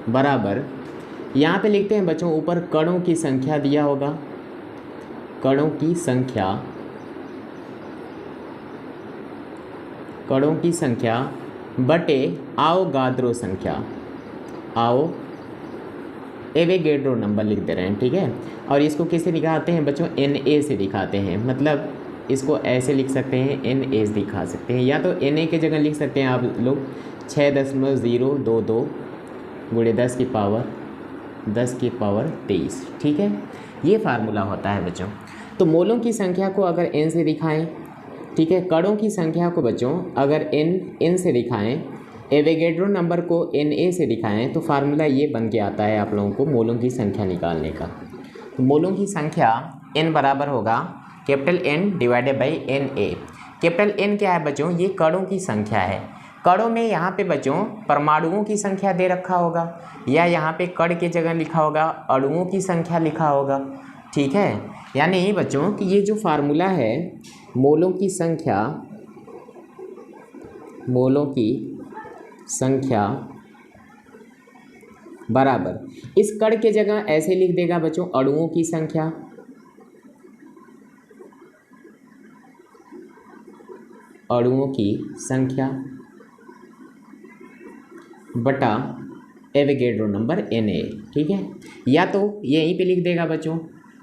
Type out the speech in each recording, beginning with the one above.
बराबर, यहाँ पे लिखते हैं बच्चों ऊपर कणों की संख्या दिया होगा, कणों की संख्या बटे आवोगाद्रो संख्या, एवोगैड्रो नंबर लिख दे रहे हैं, ठीक है। और इसको किससे दिखाते हैं बच्चों, Na से दिखाते हैं, मतलब इसको ऐसे लिख सकते हैं, Na से दिखा सकते हैं, या तो Na की जगह लिख सकते हैं आप लोग 6.022 गुणे 10 की पावर 23, ठीक है। ये फार्मूला होता है बच्चों। तो मोलों की संख्या को अगर n से दिखाएं, ठीक है, कणों की संख्या को बच्चों अगर n से दिखाएं, एवोगैड्रो नंबर को Na से दिखाएं, तो फार्मूला ये बन के आता है आप लोगों को मोलों की संख्या निकालने का। तो मोलों की संख्या n बराबर होगा capital N divided by Na। Capital N क्या है बच्चों, ये कणों की संख्या है। कणों में यहाँ पे बच्चों परमाणुओं की संख्या दे रखा होगा, या यहाँ पे कण की जगह लिखा होगा अणुओं की संख्या लिखा होगा, ठीक है। यानी बच्चों कि ये जो फार्मूला है मोलों की संख्या बराबर, इस कण के जगह ऐसे लिख देगा बच्चों अणुओं की संख्या, बटा एवोगैड्रो नंबर Na, ठीक है। या तो यहीं पे लिख देगा बच्चों,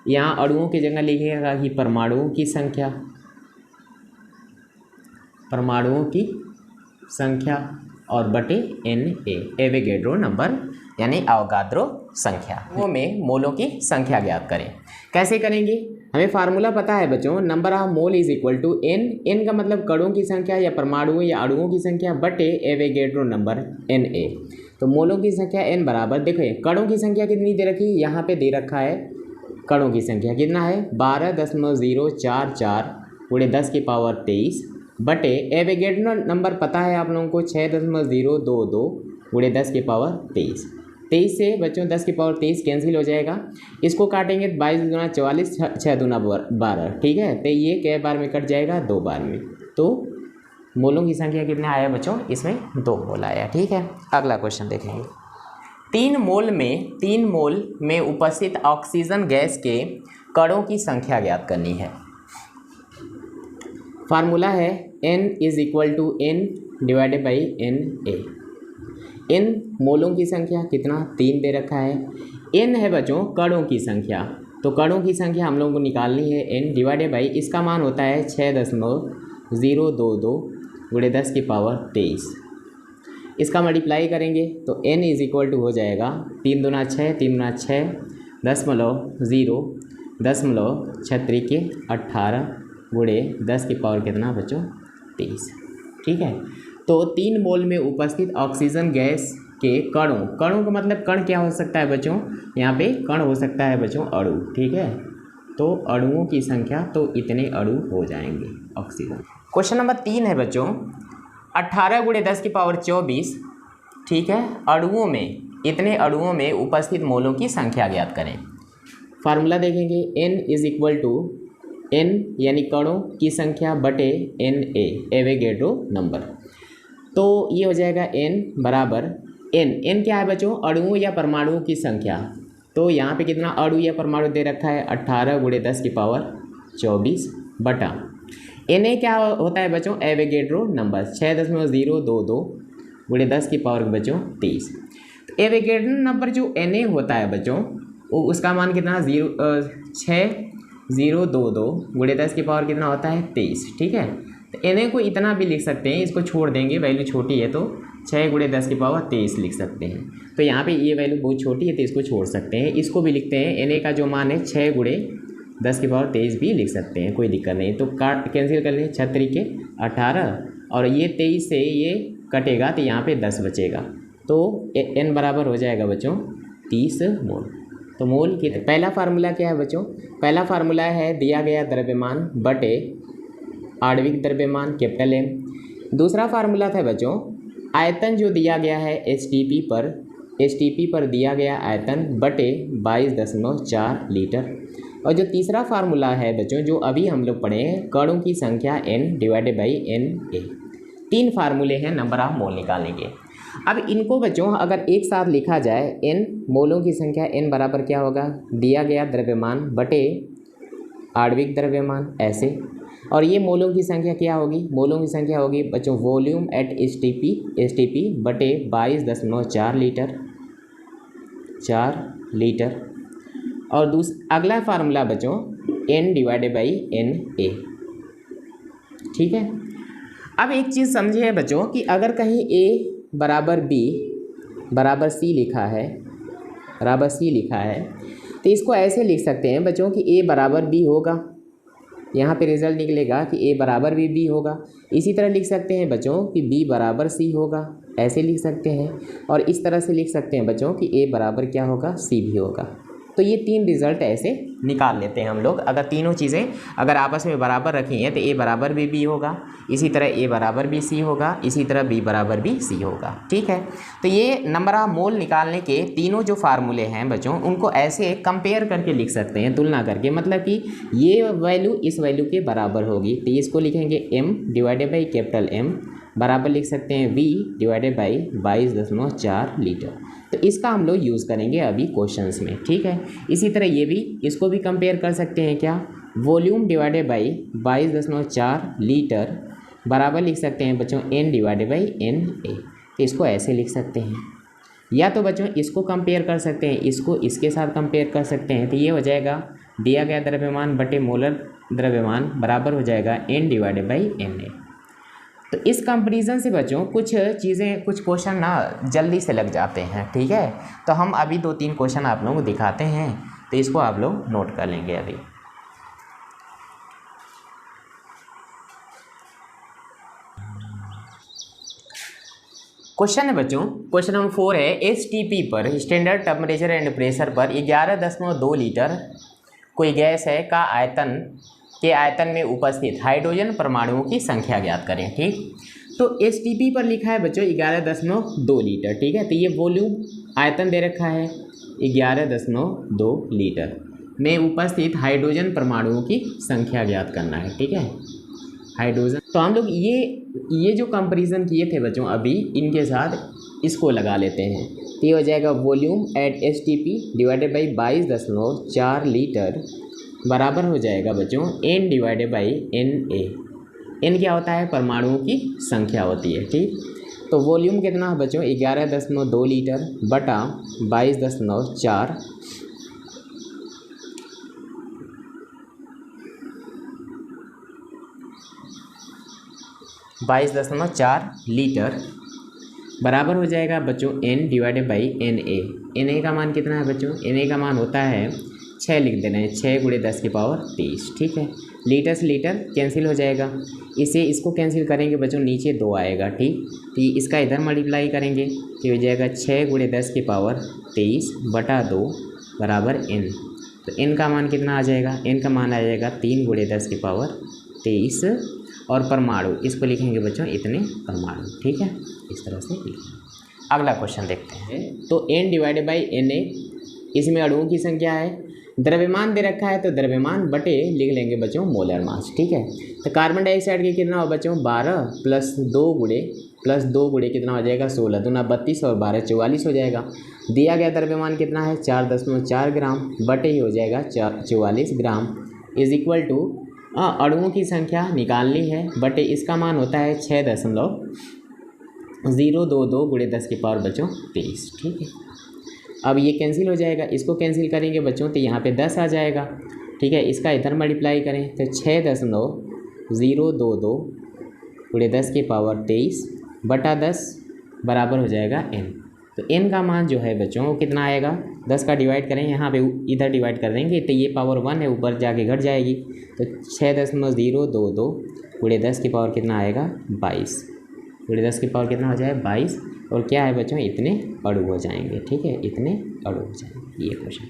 यहाँ अणुओं की जगह लिखेगा कि परमाणुओं की संख्या और बटे Na, एवोगैड्रो नंबर यानी अवोगाद्रो संख्या। वो में मोलों की संख्या ज्ञात करें। कैसे करेंगे, हमें फार्मूला पता है बच्चों, number of mole is equal to n का मतलब कणों की संख्या या परमाणुओं या अणुओं की संख्या बटे एवोगैड्रो नंबर Na। तो मोलों की संख्या n बराबर, देखिए कणों की संख्या कितनी दे रखी है, यहाँ पे दे रखा है कणों की संख्या कितना है 12.044 गुणे 10 की पावर 23 बटे एवोगैड्रो नंबर पता है आप लोगों को 6.022 गुणे 10 की पावर 23। 23 से बच्चों 10 की पावर 23 कैंसिल हो जाएगा, इसको काटेंगे 22 दूना 44, 6 दूना 12, ठीक है। तो ये कै बार में कट जाएगा, 2 बार में। तो मोलों की संख्या कितना आया बच्चों, इसमें 2 मोल आया, ठीक है। अगला क्वेश्चन देखेंगे। 3 मोल में उपस्थित ऑक्सीजन गैस के कणों की संख्या ज्ञात करनी है। फार्मूला है n is equal to n divided by Na। n मोलों की संख्या कितना 3 दे रखा है, n है बच्चों कणों की संख्या, तो कणों की संख्या हम लोगों को निकालनी है n डिवाइडेड बाई, इसका मान होता है 6.022 गुणे 10 की पावर 23। इसका मल्टीप्लाई करेंगे तो n इज इक्वल टू हो जाएगा 3 दूना 6, 3 दूना 6, 0.6 गुणे 10 की पावर कितना बच्चों 23, ठीक है। तो 3 मोल में उपस्थित ऑक्सीजन गैस के कणों का मतलब कण क्या हो सकता है बच्चों, यहाँ पे कण हो सकता है बच्चों अणु, ठीक है। तो अणुओं की संख्या, तो इतने अणु हो जाएंगे ऑक्सीजन। क्वेश्चन नंबर 3 है बच्चों 18 गुणे 10 की पावर 24, ठीक है। इतने अणुओं में उपस्थित मोलों की संख्या ज्ञात करें। फार्मूला देखेंगे n is equal to n यानी कणों की संख्या बटे Na, एवोगैड्रो नंबर। तो ये हो जाएगा n बराबर n क्या है बच्चों, अणुओं या परमाणुओं की संख्या। तो यहाँ पे कितना अणु या परमाणु दे रखा है 18 गुणे 10 की पावर 24 बटा Na क्या होता है बच्चों, एवोगैड्रो नंबर 6.022 गुणे 10 की पावर बच्चों 23। तो एवोगैड्रो नंबर जो Na होता है बच्चों, उसका मान कितना 6.022 गुणे 10 की पावर कितना होता है 23, ठीक है। तो Na को इतना भी लिख सकते हैं, इसको छोड़ देंगे, वैल्यू छोटी है तो 6 गुणे 10 की पावर 23 लिख सकते हैं। तो यहाँ पे ये वैल्यू बहुत छोटी है तो इसको छोड़ सकते हैं, इसको भी लिखते हैं Na का जो मान है 6 गुणे 10 की पावर 23 भी लिख सकते हैं, कोई दिक्कत नहीं। तो काट कैंसिल कर लें, 6 तरीके 18 और ये 23 से ये कटेगा तो यहाँ पे 10 बचेगा, तो n बराबर हो जाएगा बच्चों 30 मोल। तो मोल की पहला फार्मूला क्या है बच्चों, पहला फार्मूला है दिया गया द्रव्यमान बटे आणविक द्रव्यमान कैपिटल M। दूसरा फार्मूला था बच्चों आयतन जो दिया गया है STP पर दिया गया आयतन बटे 22.4 लीटर। और जो तीसरा फार्मूला है बच्चों जो अभी हम लोग पढ़े हैं कणों की संख्या n डिवाइडेड बाई Na। 3 फार्मूले हैं नंबर ऑफ मोल निकालने के। अब इनको बच्चों अगर एक साथ लिखा जाए, n मोलों की संख्या n बराबर क्या होगा, दिया गया द्रव्यमान बटे आणविक द्रव्यमान ऐसे, और ये मोलों की संख्या क्या होगी, मोलों की संख्या होगी बच्चों volume at S T P बटे 22.4 लीटर, 4 लीटर। और अगला फार्मूला बच्चों n divided by N A, ठीक है। अब एक चीज़ समझिए बच्चों कि अगर कहीं a बराबर b बराबर c लिखा है, बराबर c लिखा है, तो इसको ऐसे लिख सकते हैं बच्चों कि a बराबर b होगा, यहाँ पे रिजल्ट निकलेगा कि a बराबर भी b होगा। इसी तरह लिख सकते हैं बच्चों कि b बराबर c होगा, ऐसे लिख सकते हैं। और इस तरह से लिख सकते हैं बच्चों कि a बराबर क्या होगा, c भी होगा। तो ये 3 रिजल्ट ऐसे निकाल लेते हैं हम लोग। अगर तीनों चीज़ें अगर आपस में बराबर रखी हैं तो a बराबर भी b होगा, इसी तरह a बराबर भी c होगा, इसी तरह b बराबर भी c होगा, ठीक है। तो ये नंबर ऑफ मोल निकालने के तीनों जो फार्मूले हैं बच्चों, उनको ऐसे कंपेयर करके लिख सकते हैं, तुलना करके, मतलब कि ये वैल्यू इस वैल्यू के बराबर होगी, तो इसको लिखेंगे m divided by capital M बराबर लिख सकते हैं v डिवाइडेड बाई 22.4 लीटर। तो इसका हम लोग यूज़ करेंगे अभी क्वेश्चंस में, ठीक है। इसी तरह ये भी, इसको भी कंपेयर कर सकते हैं क्या, वॉल्यूम डिवाइडेड बाई 22.4 लीटर बराबर लिख सकते हैं बच्चों n divided by N A. तो इसको ऐसे लिख सकते हैं, या तो बच्चों इसको कंपेयर कर सकते हैं, इसको इसके साथ कंपेयर कर सकते हैं। तो ये हो जाएगा दिया गया द्रव्यमान बटे मोलर द्रव्यमान बराबर हो जाएगा n divided by N A. तो इस कंपैरिजन से बच्चों कुछ चीज़ें, कुछ क्वेश्चन ना जल्दी से लग जाते हैं, ठीक है। तो हम अभी 2-3 क्वेश्चन आप लोगों को दिखाते हैं, तो इसको आप लोग नोट कर लेंगे अभी। क्वेश्चन है बच्चों, क्वेश्चन नंबर 4 है, एसटीपी पर स्टैंडर्ड टेम्परेचर एंड प्रेशर पर 11.2 लीटर कोई गैस है का आयतन में उपस्थित हाइड्रोजन परमाणुओं की संख्या ज्ञात करें, ठीक। तो एसटीपी पर लिखा है बच्चों 11.2 लीटर, ठीक है। तो ये वॉल्यूम आयतन दे रखा है 11.2 लीटर में उपस्थित हाइड्रोजन परमाणुओं की संख्या ज्ञात करना है, ठीक है, हाइड्रोजन। तो हम लोग ये जो कंपैरिजन किए थे बच्चों अभी, इनके साथ इसको लगा लेते हैं। तो ये हो जाएगा volume at STP divided by 22.4 litre बराबर हो जाएगा बच्चों n divided by N A. n क्या होता है, परमाणुओं की संख्या होती है, ठीक। तो वॉल्यूम कितना है बच्चों 11.2 लीटर बटा 22.4 22.4 लीटर बराबर हो जाएगा बच्चों n divided by N A. N A का मान कितना है बच्चों, एन ए का मान होता है 6 लिख देना है, 6 × 10⁻23, ठीक है। लीटर से लीटर कैंसिल हो जाएगा, इसको कैंसिल करेंगे बच्चों नीचे 2 आएगा, ठीक। तो इसका इधर मल्टीप्लाई करेंगे तो हो जाएगा 6 × 10⁻23 बटा 2 बराबर n। तो n का मान कितना आ जाएगा, n का मान आ जाएगा 3 × 10⁻23 और परमाणु इसको लिखेंगे बच्चों इतने परमाणु, ठीक है, इस तरह से लिखेंगे। अगला क्वेश्चन देखते हैं। तो n divided by N A, इसमें अणुओं की संख्या है, द्रव्यमान दे रखा है तो द्रव्यमान बटे लिख लेंगे बच्चों मोलर मास, ठीक है। तो कार्बन डाइऑक्साइड के कितना हो बच्चों 12 प्लस 2 गुणे कितना हो जाएगा 16, 2 × 32 और 12 44 हो जाएगा। दिया गया द्रव्यमान कितना है 4.4 ग्राम बटे ही हो जाएगा 44 ग्राम इज इक्वल टू अणुओं की संख्या निकालनी है बटे इसका मान होता है 6.022 × 10⁻23, ठीक है। अब ये कैंसिल हो जाएगा, इसको कैंसिल करेंगे बच्चों तो यहाँ पे 10 आ जाएगा, ठीक है। इसका इधर मल्टीप्लाई करें तो 6.022 × 10⁻23 बटा 10 बराबर हो जाएगा n। तो n का मान जो है बच्चों वो कितना आएगा, 10 का डिवाइड करें, यहाँ पे इधर डिवाइड कर देंगे तो ये पावर 1 है, ऊपर जाके घट जाएगी। तो 6.022 × 10 की पावर कितना आएगा 22 × 10 की पावर कितना हो जाएगा 22, और क्या है बच्चों इतने अणु हो जाएंगे, ठीक है, इतने अणु हो जाएंगे। ये क्वेश्चन